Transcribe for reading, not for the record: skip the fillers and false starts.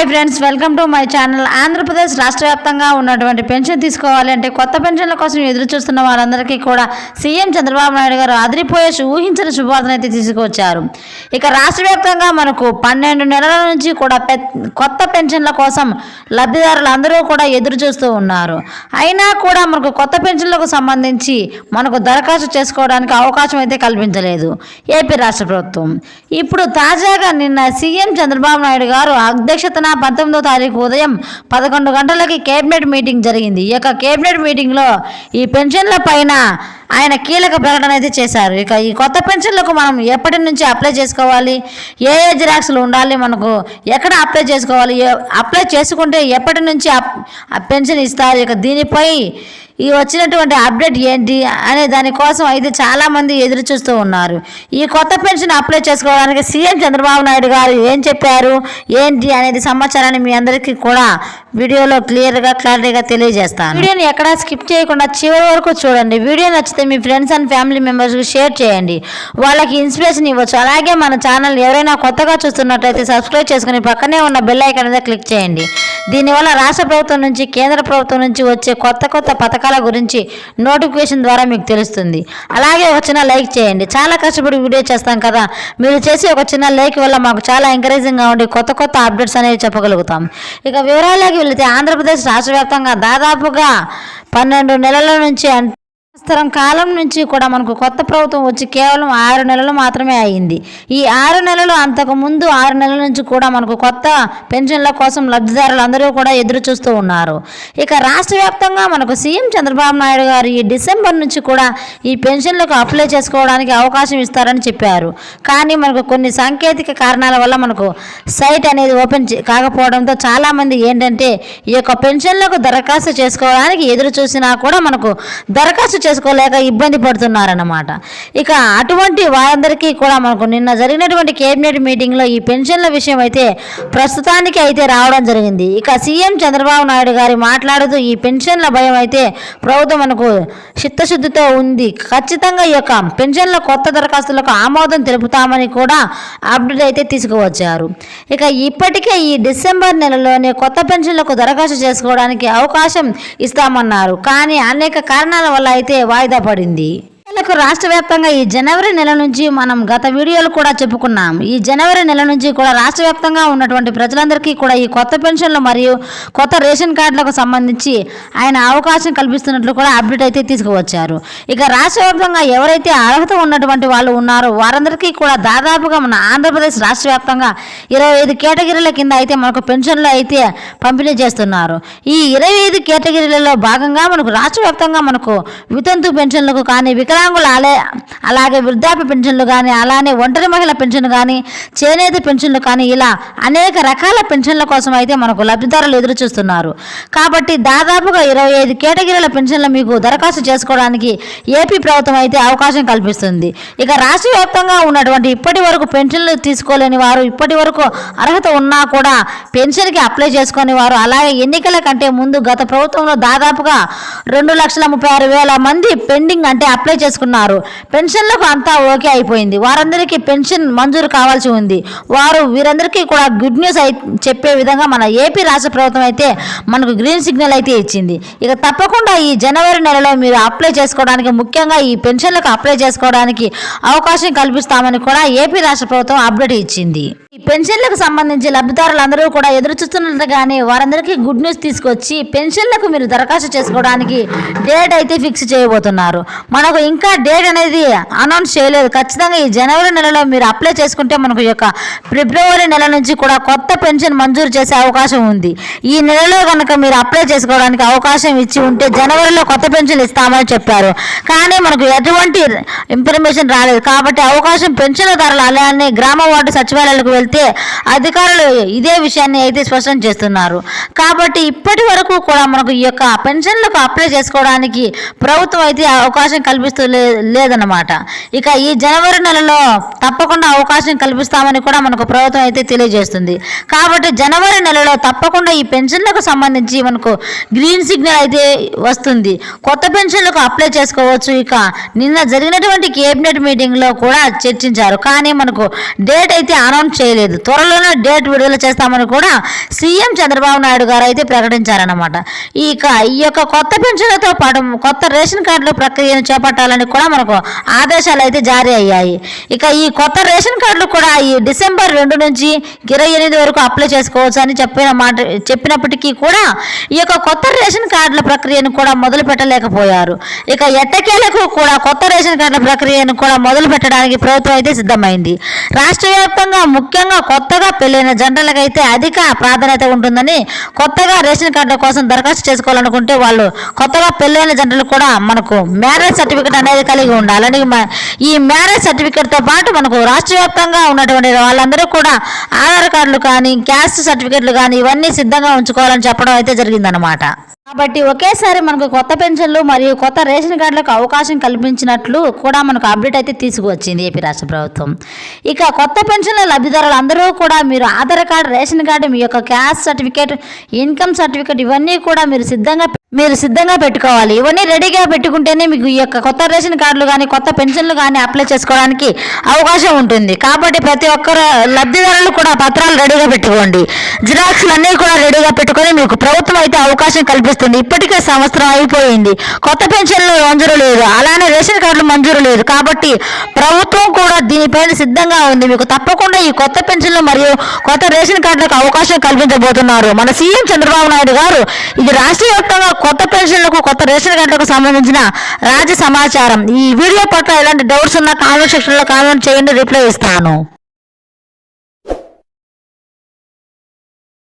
Hi friends, welcome to my channel. Andhra Pradesh రాష్ట్ర వ్యాప్తంగా ఉన్నటువంటి పెన్షన్ తీసుకోవాలి అంటే కొత్త పెన్షన్ల కోసం ఎదురు చూస్తున్న వారందరికీ కూడా సీఎం చంద్రబాబు నాయుడు గారు అదిరిపోయే ఊహించిన శుభవార్తను అయితే తీసుకొచ్చారు. ఇక రాష్ట్ర వ్యాప్తంగా మనకు 12 నెలల నుంచి కూడా కొత్త పెన్షన్ల కోసం లబ్ధిదారులు అందరూ కూడా ఎదురు చూస్తూ ఉన్నారు. అయినా కూడా మనకు కొత్త పెన్షన్లకు సంబంధించి మనకు దరఖాస్తు చేసుకోవడానికి అవకాశం అయితే కల్పించలేదు ఏపీ రాష్ట్ర ప్రభుత్వం. ఇప్పుడు తాజాగా నిన్న సీఎం చంద్రబాబు నాయుడు గారు అధ్యక్షతన 19వ తారీఖు ఉదయం 11 గంటలకి కేబినెట్ మీటింగ్ జరిగింది. ఈ యొక్క కేబినెట్ మీటింగ్లో ఈ పెన్షన్ల పైన ఆయన కీలక ప్రకటన అయితే చేశారు. ఇక ఈ కొత్త పెన్షన్లకు మనం ఎప్పటి నుంచి అప్లై చేసుకోవాలి, ఏ జిరాక్స్లు ఉండాలి, మనకు ఎక్కడ అప్లై చేసుకోవాలి, అప్లై చేసుకుంటే ఎప్పటి నుంచి పెన్షన్ ఇస్తారు, ఇక దీనిపై ఈ వచ్చినటువంటి అప్డేట్ ఏంటి అనే దానికోసం అయితే చాలామంది ఎదురు చూస్తూ ఉన్నారు. ఈ కొత్త పెన్షన్ అప్లై చేసుకోవడానికి సీఎం చంద్రబాబు నాయుడు గారు ఏం చెప్పారు ఏంటి అనేది సమాచారాన్ని మీ అందరికీ కూడా వీడియోలో క్లారిటీగా తెలియజేస్తాను. వీడియోని ఎక్కడా స్కిప్ చేయకుండా చివరి వరకు చూడండి. వీడియో నచ్చితే మీ ఫ్రెండ్స్ అండ్ ఫ్యామిలీ మెంబర్స్కి షేర్ చేయండి, వాళ్ళకి ఇన్స్పిరేషన్ ఇవ్వచ్చు. అలాగే మన ఛానల్ ఎవరైనా కొత్తగా చూస్తున్నట్లయితే సబ్స్క్రైబ్ చేసుకుని పక్కనే ఉన్న బెల్ ఐకాన్ మీద క్లిక్ చేయండి. దీనివల్ల రాష్ట్ర ప్రభుత్వం నుంచి కేంద్ర ప్రభుత్వం నుంచి వచ్చే కొత్త పథకాల గురించి నోటిఫికేషన్ ద్వారా మీకు తెలుస్తుంది. అలాగే ఒక చిన్న లైక్ చేయండి. చాలా కష్టపడి వీడియో చేస్తాం కదా, మీరు చేసి ఒక చిన్న లైక్ వల్ల మాకు చాలా ఎంకరేజింగ్గా ఉండి కొత్త అప్డేట్స్ అనేవి చెప్పగలుగుతాం. ఇక వివరాల్లోకి వెళితే ఆంధ్రప్రదేశ్ రాష్ట్ర వ్యాప్తంగా దాదాపుగా 12 నెలల నుంచి సంవత్సరం కాలం నుంచి కూడా మనకు కొత్త ప్రభుత్వం వచ్చి కేవలం 6 నెలలు మాత్రమే అయింది. ఈ 6 నెలలు అంతకు ముందు 6 నెలల నుంచి కూడా మనకు కొత్త పెన్షన్ల కోసం లబ్ధిదారులు అందరూ కూడా ఎదురు చూస్తూ ఉన్నారు. ఇక రాష్ట్ర వ్యాప్తంగా మనకు సీఎం చంద్రబాబు నాయుడు గారు ఈ డిసెంబర్ నుంచి కూడా ఈ పెన్షన్లకు అప్లై చేసుకోవడానికి అవకాశం ఇస్తారని చెప్పారు. కానీ మనకు కొన్ని సాంకేతిక కారణాల వల్ల మనకు సైట్ అనేది ఓపెన్ కాకపోవడంతో చాలామంది ఏంటంటే ఈ యొక్క పెన్షన్లకు దరఖాస్తు చేసుకోవడానికి ఎదురు చూసినా కూడా మనకు దరఖాస్తు చేసుకోలేక ఇబ్బంది పడుతున్నారన్నమాట. ఇక అటువంటి వారందరికీ కూడా మనకు నిన్న జరిగినటువంటి కేబినెట్ మీటింగ్లో ఈ పెన్షన్ల విషయం అయితే ప్రస్తుతానికి అయితే రావడం జరిగింది. ఇక సీఎం చంద్రబాబు నాయుడు గారు మాట్లాడుతూ ఈ పెన్షన్ల భయం అయితే ప్రభుత్వం మనకు చిత్తశుద్ధితో ఉంది, ఖచ్చితంగా ఈ యొక్క పెన్షన్ల కొత్త దరఖాస్తులకు ఆమోదం తెలుపుతామని కూడా అప్డేట్ అయితే తీసుకువచ్చారు. ఇక ఇప్పటికే ఈ డిసెంబర్ నెలలోనే కొత్త పెన్షన్లకు దరఖాస్తు చేసుకోవడానికి అవకాశం ఇస్తామన్నారు. కానీ అనేక కారణాల వల్ల అయితే వాయిదా పడింది. రాష్ట్ర వ్యాప్తంగా ఈ జనవరి నెల నుంచి మనం గత వీడియోలు కూడా చెప్పుకున్నాం. ఈ జనవరి నెల నుంచి కూడా రాష్ట్ర వ్యాప్తంగా ఉన్నటువంటి ప్రజలందరికీ కూడా ఈ కొత్త పెన్షన్లు మరియు కొత్త రేషన్ కార్డులకు సంబంధించి ఆయన అవకాశం కల్పిస్తున్నట్లు కూడా అప్డేట్ అయితే తీసుకువచ్చారు. ఇక రాష్ట్ర వ్యాప్తంగా ఎవరైతే అర్హత ఉన్నటువంటి వాళ్ళు ఉన్నారో వారందరికీ కూడా దాదాపుగా మన ఆంధ్రప్రదేశ్ రాష్ట్ర వ్యాప్తంగా 25 కేటగిరీల కింద అయితే మనకు పెన్షన్లు అయితే పంపిణీ చేస్తున్నారు. ఈ 25 కేటగిరీలలో భాగంగా మనకు రాష్ట్ర వ్యాప్తంగా మనకు వితంతు పెన్షన్లకు కానీ అలాగే వృద్ధాప్య పెన్షన్లు కానీ అలానే ఒంటరి మహిళ పెన్షన్ కానీ చేనేత పెన్షన్లు కానీ ఇలా అనేక రకాల పెన్షన్ల కోసం అయితే మనకు లబ్ధిదారులు ఎదురు చూస్తున్నారు. కాబట్టి దాదాపుగా 25 కేటగిరీల పెన్షన్లు మీకు దరఖాస్తు చేసుకోవడానికి ఏపీ ప్రభుత్వం అయితే అవకాశం కల్పిస్తుంది. ఇక రాష్ట్ర వ్యాప్తంగా ఉన్నటువంటి ఇప్పటి వరకు పెన్షన్లు తీసుకోలేని వారు, ఇప్పటి వరకు అర్హత ఉన్నా కూడా పెన్షన్కి అప్లై చేసుకునే వారు, అలాగే ఎన్నికల కంటే ముందు గత ప్రభుత్వంలో దాదాపుగా 2,36,000 మంది పెండింగ్ అంటే అప్లై చేసుకున్నారు. పెన్షన్లకు అంతా ఓకే అయిపోయింది, వారందరికీ పెన్షన్ మంజూరు కావాల్సి ఉంది. వీరందరికీ కూడా గుడ్ న్యూస్ చెప్పే విధంగా మన ఏపీ రాష్ట్ర ప్రభుత్వం అయితే మనకు గ్రీన్ సిగ్నల్ అయితే ఇచ్చింది. ఇక తప్పకుండా ఈ జనవరి నెలలో మీరు అప్లై చేసుకోవడానికి, ముఖ్యంగా ఈ పెన్షన్లకు అప్లై చేసుకోవడానికి అవకాశం కల్పిస్తామని కూడా ఏపీ రాష్ట్ర ప్రభుత్వం అప్డేట్ ఇచ్చింది. ఈ పెన్షన్లకు సంబంధించి లబ్ధిదారులందరూ కూడా ఎదురు చూస్తున్నట్లుగానే వారందరికీ గుడ్ న్యూస్ తీసుకొచ్చి పెన్షన్లకు మీరు దరఖాస్తు చేసుకోవడానికి డేట్ అయితే ఫిక్స్ చేయబోతున్నారు. మనకు ఇంకా డేట్ అనేది అనౌన్స్ చేయలేదు. ఖచ్చితంగా ఈ జనవరి నెలలో మీరు అప్లై చేసుకుంటే మనకు యొక్క ఫిబ్రవరి నెల నుంచి కూడా కొత్త పెన్షన్ మంజూరు చేసే అవకాశం ఉంది. ఈ నెలలో కనుక మీరు అప్లై చేసుకోవడానికి అవకాశం ఇచ్చి ఉంటే జనవరిలో కొత్త పెన్షన్ ఇస్తామని చెప్పారు. కానీ మనకు ఎటువంటి ఇన్ఫర్మేషన్ రాలేదు. కాబట్టి అవకాశం పెన్షన్దారులు అలానే గ్రామ వార్డు సచివాలయాలకు వెళ్తే అధికారులు ఇదే విషయాన్ని అయితే స్పష్టం చేస్తున్నారు. కాబట్టి ఇప్పటి వరకు కూడా మనకు ఈ యొక్క పెన్షన్లకు అప్లై చేసుకోవడానికి ప్రభుత్వం అయితే అవకాశం కల్పిస్తూ లేదన్నమాట. ఇక ఈ జనవరి నెలలో తప్పకుండా అవకాశం కల్పిస్తామని కూడా మనకు ప్రభుత్వం అయితే తెలియజేస్తుంది. కాబట్టి జనవరి నెలలో తప్పకుండా ఈ పెన్షన్లకు సంబంధించి మనకు గ్రీన్ సిగ్నల్ అయితే వస్తుంది. కొత్త పెన్షన్లకు అప్లై చేసుకోవచ్చు. ఇక నిన్న జరిగినటువంటి కేబినెట్ మీటింగ్లో కూడా చర్చించారు, కానీ మనకు డేట్ అయితే అనౌన్స్ చేయలేదు. త్వరలోనే డేట్ విడుదల చేస్తామని కూడా సీఎం చంద్రబాబు నాయుడు గారు అయితే ప్రకటించారన్నమాట. ఇక ఈ యొక్క కొత్త పెన్షన్లతో పాటు కొత్త రేషన్ కార్డుల ప్రక్రియను చేపట్టాలని కూడా మనకు ఆదేశాలు అయితే జారీ అయ్యాయి. ఇక ఈ కొత్త రేషన్ కార్డులు కూడా ఈ డిసెంబర్ 2 నుంచి 28 వరకు అప్లై చేసుకోవచ్చు అని చెప్పినప్పటికీ కూడా ఈ యొక్క కొత్త రేషన్ కార్డుల ప్రక్రియను కూడా మొదలు పెట్టలేకపోయారు. ఇక ఎట్టకేలకు కూడా కొత్త రేషన్ కార్డుల ప్రక్రియను కూడా మొదలు పెట్టడానికి ప్రభుత్వం అయితే సిద్ధమైంది. రాష్ట్ర వ్యాప్తంగా ముఖ్యంగా కొత్తగా పెళ్లైన జంటలకైతే అధిక ప్రాధాన్యత ఉంటుందని, కొత్తగా రేషన్ కార్డుల కోసం దరఖాస్తు చేసుకోవాలనుకుంటే వాళ్ళు కొత్తగా పెళ్లైన జంటలు కూడా మనకు మ్యారేజ్ సర్టిఫికేట్ అనేది కలిగి ఉండాలని, ఈ మ్యారేజ్ సర్టిఫికేట్తో పాటు మనకు రాష్ట్ర వ్యాప్తంగా ఉన్నటువంటి వాళ్ళందరూ కూడా ఆధార్ కార్డులు కానీ క్యాస్ట్ సర్టిఫికేట్లు కానీ ఇవన్నీ సిద్ధంగా ఉంచుకోవాలని చెప్పడం అయితే జరిగిందనమాట. కాబట్టి ఒకేసారి మనకు కొత్త పెన్షన్లు మరియు కొత్త రేషన్ కార్డులకు అవకాశం కల్పించినట్లు కూడా మనకు అప్డేట్ అయితే తీసుకువచ్చింది ఏపీ రాష్ట్ర ప్రభుత్వం. ఇక కొత్త పెన్షన్ల లబ్ధిదారులు అందరూ కూడా మీరు ఆధార్ కార్డు, రేషన్ కార్డు, మీ యొక్క క్యాస్ట్ సర్టిఫికేట్, ఇన్కమ్ సర్టిఫికేట్ ఇవన్నీ కూడా మీరు సిద్ధంగా పెట్టుకోవాలి. ఇవన్నీ రెడీగా పెట్టుకుంటేనే మీకు ఈ యొక్క కొత్త రేషన్ కార్డులు కానీ కొత్త పెన్షన్లు కానీ అప్లై చేసుకోవడానికి అవకాశం ఉంటుంది. కాబట్టి ప్రతి ఒక్కరు లబ్ధిదారులు కూడా పత్రాలు రెడీగా పెట్టుకోండి. జిరాక్స్లు అన్నీ కూడా రెడీగా పెట్టుకొని మీకు ప్రభుత్వం అయితే అవకాశం కల్పిస్తుంది. ఇప్పటికే సంవత్సరం అయిపోయింది, కొత్త పెన్షన్లు మంజూరు లేదు, అలానే రేషన్ కార్డులు మంజూరు లేదు. కాబట్టి ప్రభుత్వం కూడా దీనిపైన సిద్ధంగా ఉంది. మీకు తప్పకుండా ఈ కొత్త పెన్షన్లు మరియు కొత్త రేషన్ కార్డులకు అవకాశం కల్పించబోతున్నారు మన సీఎం చంద్రబాబు నాయుడు గారు. ఇది రాష్ట్ర వ్యాప్తంగా కొత్త పెన్షన్లకు కొత్త రేషన్ కార్డులకు సంబంధించిన రాజ్య సమాచారం. ఈ వీడియో పట్ల ఎలాంటి డౌట్స్ ఉన్నా కామెంట్ సెక్షన్లో కామెంట్ చేయండి, రిప్లై ఇస్తాను.